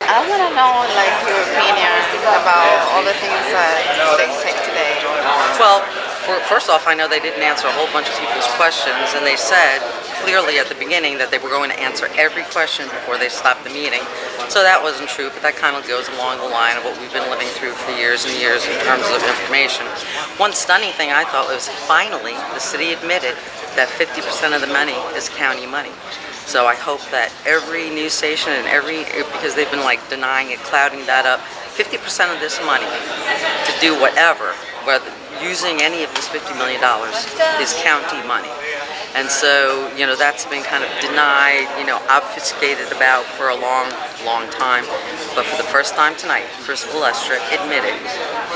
I want to know like your opinion about all the things that they said today. Well, first off, I know they didn't answer a whole bunch of people's questions, and they said clearly at the beginning that they were going to answer every question before they stopped the meeting. So that wasn't true, but that kind of goes along the line of what we've been living through for years and years in terms of information. One stunning thing I thought was finally the city admitted that 50% of the money is county money. So I hope that every news station and because they've been like denying it, clouding that up, 50% of this money to do whatever, whether using any of this $50 million is county money. And so, that's been kind of denied, obfuscated about for a long, long time. But for the first time tonight, Chris Balestra admitted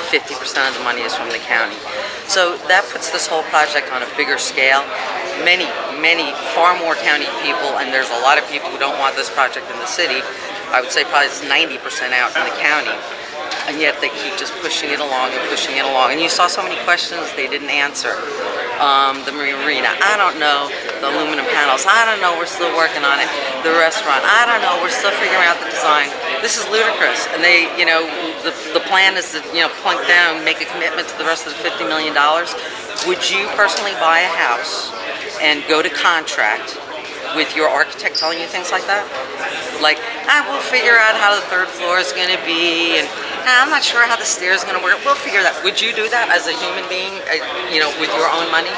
50% of the money is from the county. So that puts this whole project on a bigger scale. Many, far more county people, and there's a lot of people who don't want this project in the city. I would say probably it's 90% out in the county. And yet they keep just pushing it along and pushing it along. And you saw so many questions they didn't answer. The marina, I don't know. The aluminum panels, I don't know. We're still working on it. The restaurant, I don't know. We're still figuring out the design. This is ludicrous. And they, the plan is to, plunk down, make a commitment to the rest of the $50 million. Would you personally buy a house and go to contract with your architect telling you things like that? Like, we'll figure out how the third floor is going to be, and I'm not sure how the stairs are going to work. We'll figure that. Would you do that as a human being, with your own money?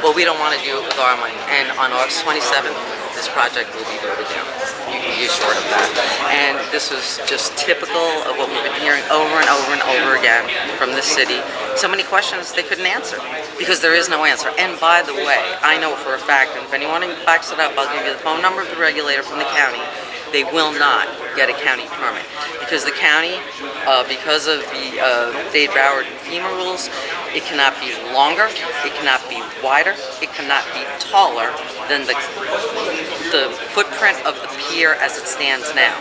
Well, we don't want to do it with our money. And on August 27th, this project will be voted down. You can be assured of that. And this was just typical of what we've been hearing over and over and over again from the city. So many questions they couldn't answer because there is no answer. And by the way, I know for a fact, and if anyone backs it up, I'll give you the phone number of the regulator from the county. They will not get a county permit because the county, because of the Dade Broward and FEMA rules, it cannot be longer, it cannot be wider, it cannot be taller than the footprint of the pier as it stands now.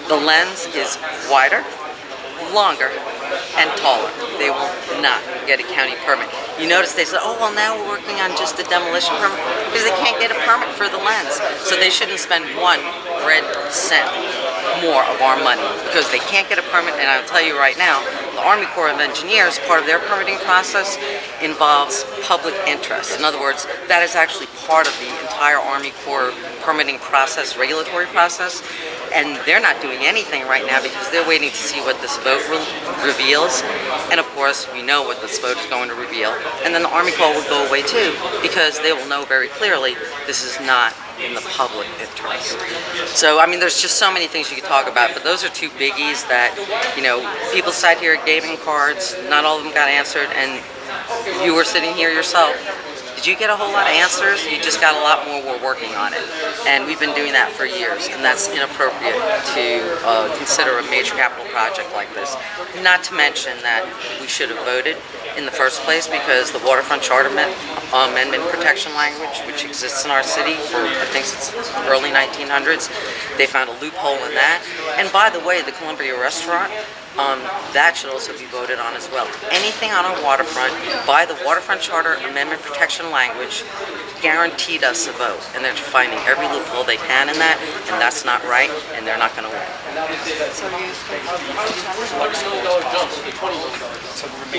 The lens is wider, longer, and taller. They will not get a county permit. You notice they said, oh, well, now we're working on just a demolition permit because they can't get a permit for the lens. So they shouldn't spend 1 red cent more of our money because they can't get a permit. And I'll tell you right now, the Army Corps of Engineers, part of their permitting process involves public interest. In other words, that is actually part of the entire Army Corps permitting process, regulatory process. And they're not doing anything right now because they're waiting to see what this vote reveals. And of course, we know what this vote is going to reveal. And then the Army Corps will go away too because they will know very clearly this is not in the public interest. So, I mean, there's just so many things you could talk about, but those are two biggies that, people sat here giving cards, not all of them got answered, and you were sitting here yourself. Did you get a whole lot of answers? You just got a lot more. We're working on it. And we've been doing that for years, and that's inappropriate to consider a major capital project like this. Not to mention that we should have voted in the first place because the waterfront charter amendment protection language, which exists in our city for, I think, since the early 1900s, they found a loophole in that. And by the way, the Columbia restaurant, that should also be voted on as well. Anything on our waterfront by the waterfront charter amendment protection language guaranteed us a vote, and they're finding every loophole they can in that, and that's not right, and they're not going to win. So you